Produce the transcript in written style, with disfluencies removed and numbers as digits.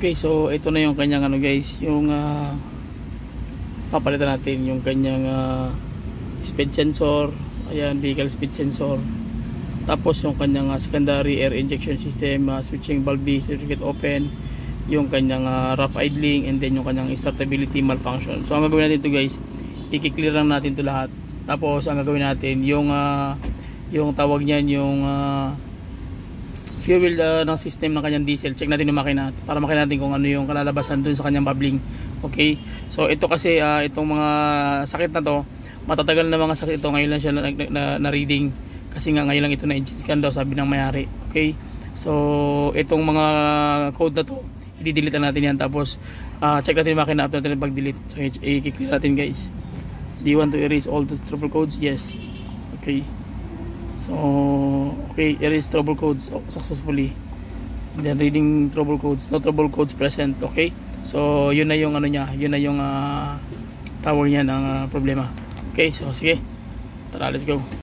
Okay, so ito na yung kanyang ano guys, yung papalitan natin yung kanyang speed sensor. Ayan, vehicle speed sensor. Tapos yung kanyang secondary air injection system, switching valve B, circuit open, yung kanyang rough idling, and then yung kanyang startability malfunction. So ang gagawin natin ito guys, i-clear lang natin ito lahat. Tapos ang gagawin natin yung tawag niyan, yung fuel ng system ng kanyang diesel. Check natin yung makina para makita natin kung ano yung kalalabasan dun sa kanyang bubbling. Okay, so ito kasi itong mga sakit na to, matatagal na mga sakit ito. Ngayon lang siya na reading kasi nga ngayon lang ito na engine scan daw, sabi ng may-ari. Okay, so itong mga code na to, i-delete natin yan. Tapos check natin yung makina after natin pag-delete. So i-clear natin guys. Do you want to erase all the trouble codes? Yes. Okay, so okay, erase trouble codes successfully. And then reading trouble codes, no trouble codes present. Okay, so yun na yung ano niya, yun na yung tawag niya ng problema. Okay, so sige, tara, let's go.